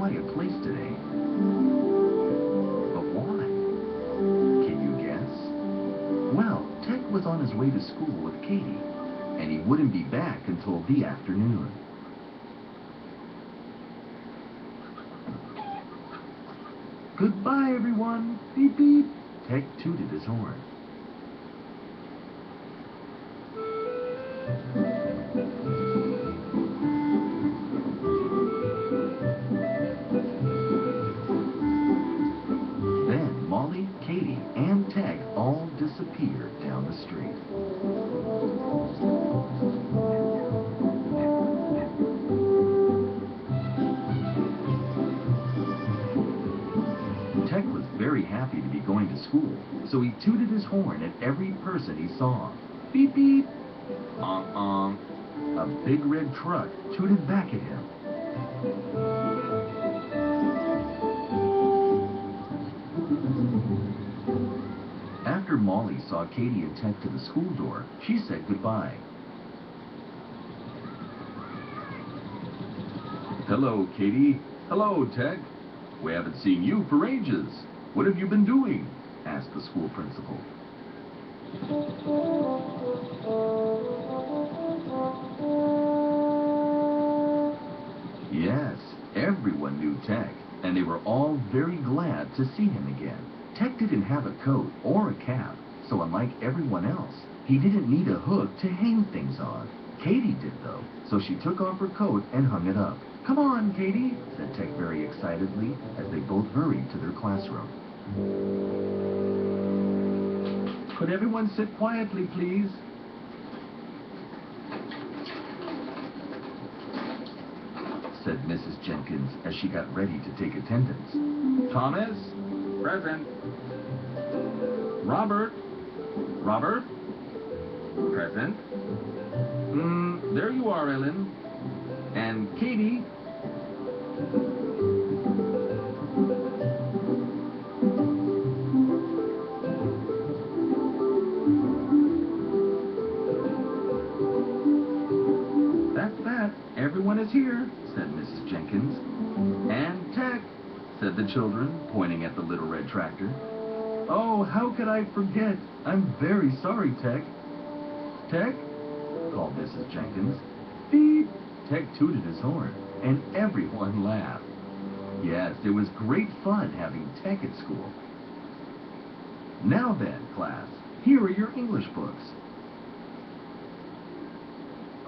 quiet place today. But why? Can you guess? Well, Tech was on his way to school with Katie, and he wouldn't be back until the afternoon. Goodbye, everyone. Beep, beep. Tech tooted his horn. Then Molly, Katie, and Tech all disappeared down the street. Tech was very happy to be going to school, so he tooted his horn at every person he saw. Beep, beep. A big red truck tooted back at him. After Molly saw Katie and Tech to the school door, she said goodbye. Hello, Katie. Hello, Tech. We haven't seen you for ages. What have you been doing? Asked the school principal. Yes, everyone knew Tech, and they were all very glad to see him again. Tech didn't have a coat or a cap, so unlike everyone else, he didn't need a hook to hang things on. Katie did, though, so she took off her coat and hung it up. Come on, Katie, said Tech very excitedly as they both hurried to their classroom. Could everyone sit quietly, please? Said Mrs. Jenkins as she got ready to take attendance. Thomas? Present. Robert? Robert? Present. There you are, Ellen. And Katie? That's that. Everyone is here, said Mrs. Jenkins. And Tech, said the children, pointing at the little red tractor. Oh, how could I forget? I'm very sorry, Tech. Tech? Called Mrs. Jenkins. Beep! Tech tooted his horn, and everyone laughed. Yes, it was great fun having Tech at school. Now then, class, here are your English books.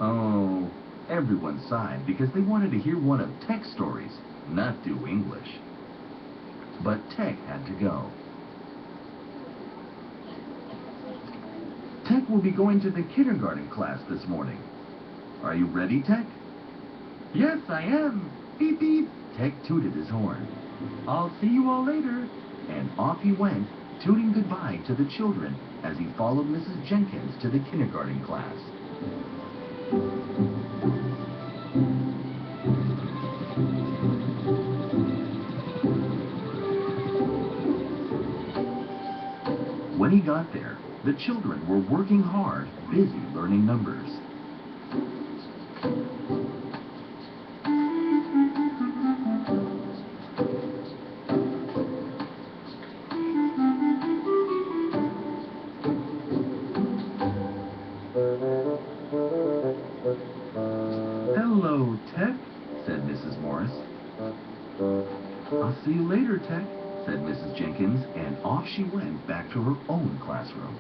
Oh, everyone sighed because they wanted to hear one of Tech's stories, not do English. But Tech had to go. Tech will be going to the kindergarten class this morning. Are you ready, Tech? Yes, I am. Beep, beep. Tech tooted his horn. I'll see you all later. And off he went, tooting goodbye to the children as he followed Mrs. Jenkins to the kindergarten class. When he got there, the children were working hard, busy learning numbers. Hello, Tech, said Mrs. Morris. I'll see you later, Tech, said Mrs. Jenkins, and off she went back to her own classroom.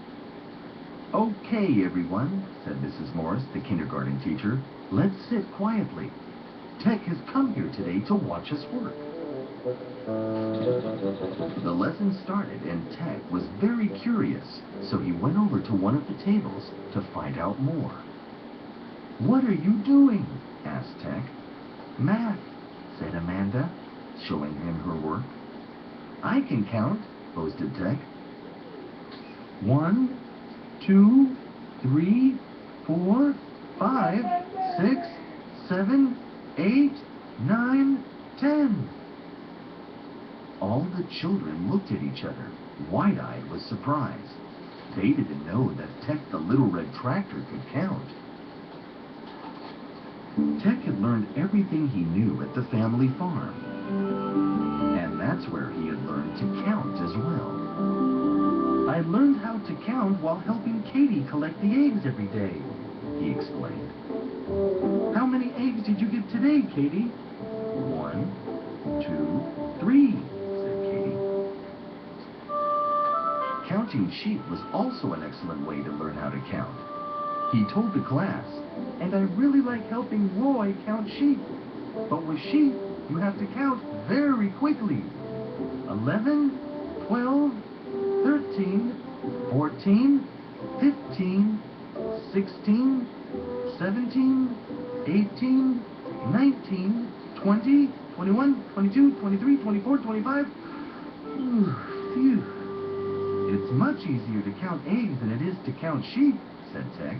Okay, everyone, said Mrs. Morris, the kindergarten teacher. Let's sit quietly. Tech has come here today to watch us work. The lesson started, and Tech was very curious, so he went over to one of the tables to find out more. What are you doing? Asked Tech. Math, said Amanda, showing him her work. I can count, boasted Tech. 1, 2, 3, 4, 5, 6, 7, 8, 9, 10. All the children looked at each other, wide-eyed with surprise. They didn't know that Tech the little red tractor could count. Tech had learned everything he knew at the family farm. And that's where he had learned to count as well. I learned how to count while helping Katie collect the eggs every day, he explained. How many eggs did you get today, Katie? 1, 2, 3, said Katie. Counting sheep was also an excellent way to learn how to count. He told the class, and I really like helping Roy count sheep. But with sheep, you have to count very quickly. 11, 12, 13, 14, 15, 16, 17, 18, 19, 20, 21, 22, 23, 24, 25. Phew. It's much easier to count eggs than it is to count sheep, said Tech,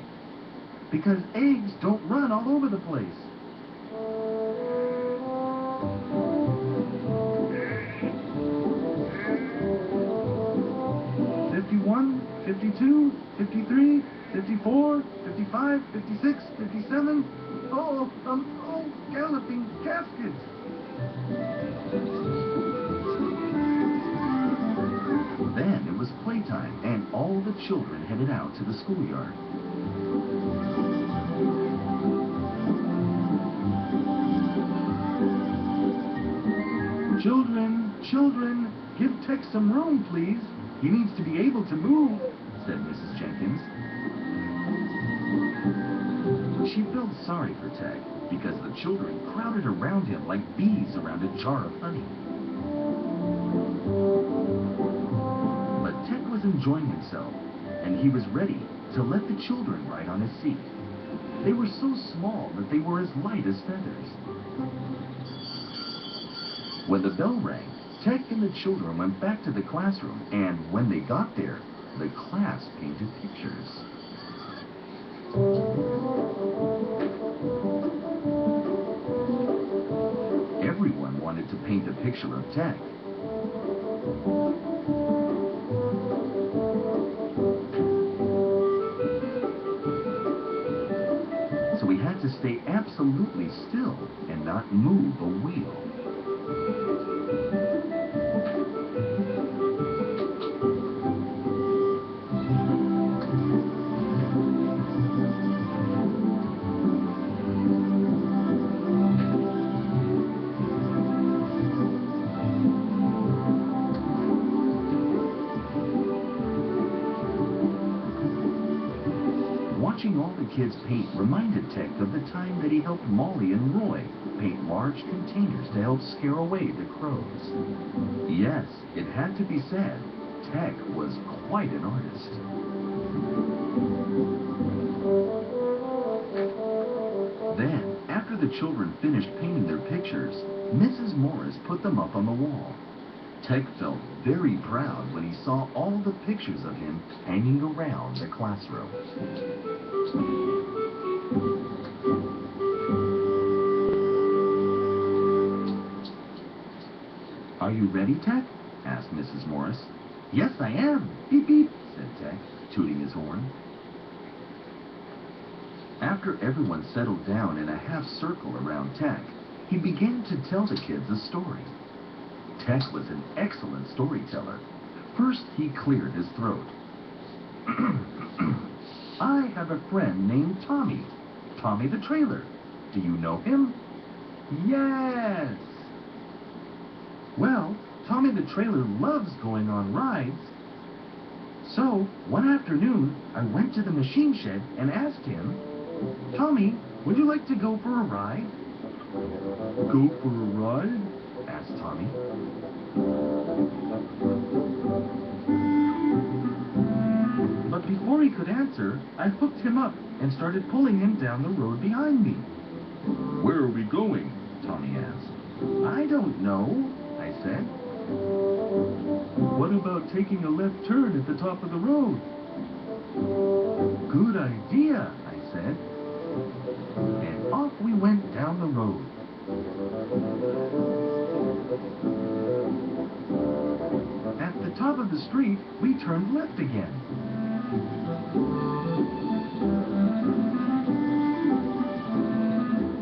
because eggs don't run all over the place. 51, 52, 53, 54, 55, 56, 57. Oh, galloping caskets. Then it was playtime, and all the children headed out to the schoolyard. Children, give Tech some room, please. He needs to be able to move, said Mrs. Jenkins. She felt sorry for Tech because the children crowded around him like bees around a jar of honey. But Tech was enjoying himself, and he was ready to let the children ride on his seat. They were so small that they were as light as feathers. When the bell rang, Tech and the children went back to the classroom, and when they got there, the class painted pictures. Everyone wanted to paint a picture of Tech. So he had to stay absolutely still and not move a wheel. Watching all the kids paint reminded Tech of the time that he helped Molly and Roy paint large containers to help scare away the crows. Yes, it had to be said, Tech was quite an artist. Then, after the children finished painting their pictures, Mrs. Morris put them up on the wall. Tech felt very proud when he saw all the pictures of him hanging around the classroom. Are you ready, Tech? Asked Mrs. Morris. Yes, I am. Beep, beep, said Tech, tooting his horn. After everyone settled down in a half circle around Tech, he began to tell the kids a story. Tech was an excellent storyteller. First, he cleared his throat. I have a friend named Tommy. Tommy the Trailer. Do you know him? Yes. Well, Tommy the Trailer loves going on rides. So, one afternoon, I went to the machine shed and asked him, Tommy, would you like to go for a ride? Go for a ride? Asked Tommy. But before he could answer, I hooked him up and started pulling him down the road behind me. Where are we going? Tommy asked. I don't know, I said. What about taking a left turn at the top of the road? Good idea, I said. And off we went down the road. At the top of the street, we turned left again.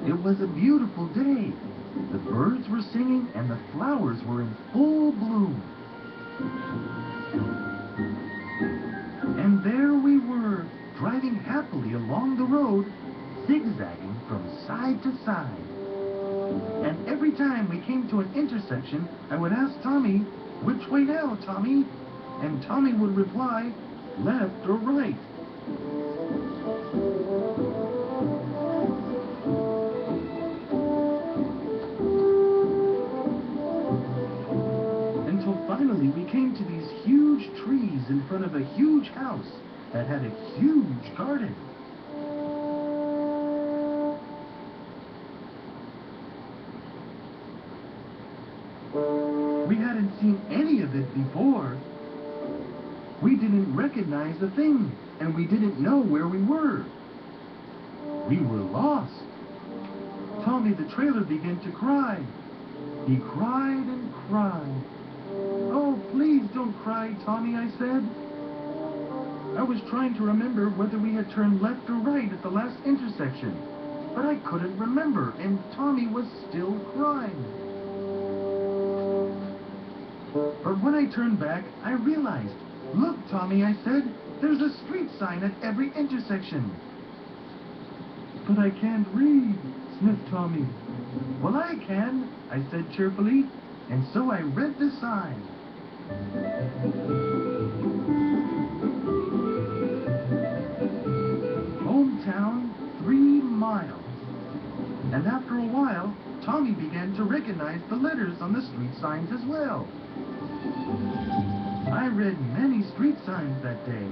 It was a beautiful day. The birds were singing and the flowers were in full bloom. And there we were, driving happily along the road, zigzagging from side to side. And every time we came to an intersection, I would ask Tommy, "Which way now, Tommy?" And Tommy would reply, "Left or right?" Until finally we came to these huge trees in front of a huge house that had a huge garden. We hadn't seen any of it before. We didn't recognize a thing, and we didn't know where we were. We were lost. Tommy the trailer began to cry. He cried and cried. "Oh, please don't cry, Tommy," I said. I was trying to remember whether we had turned left or right at the last intersection, but I couldn't remember, and Tommy was still crying. But when I turned back, I realized, "Look, Tommy," I said, "there's a street sign at every intersection." "But I can't read," sniffed Tommy. "Well, I can," I said cheerfully, and so I read the sign. Hometown, 3 miles. And after a while, Tommy began to recognize the letters on the street signs as well. I read many street signs that day.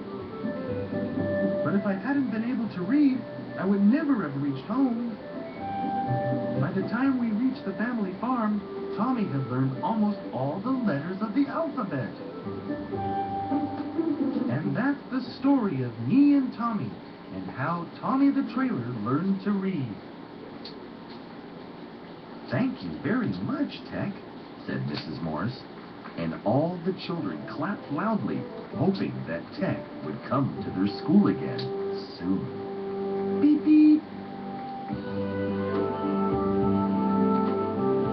But if I hadn't been able to read, I would never have reached home. By the time we reached the family farm, Tommy had learned almost all the letters of the alphabet. And that's the story of me and Tommy, and how Tommy the trailer learned to read. "Thank you very much, Tech," said Mrs. Morris, and all the children clapped loudly, hoping that Tech would come to their school again soon. Beep, beep.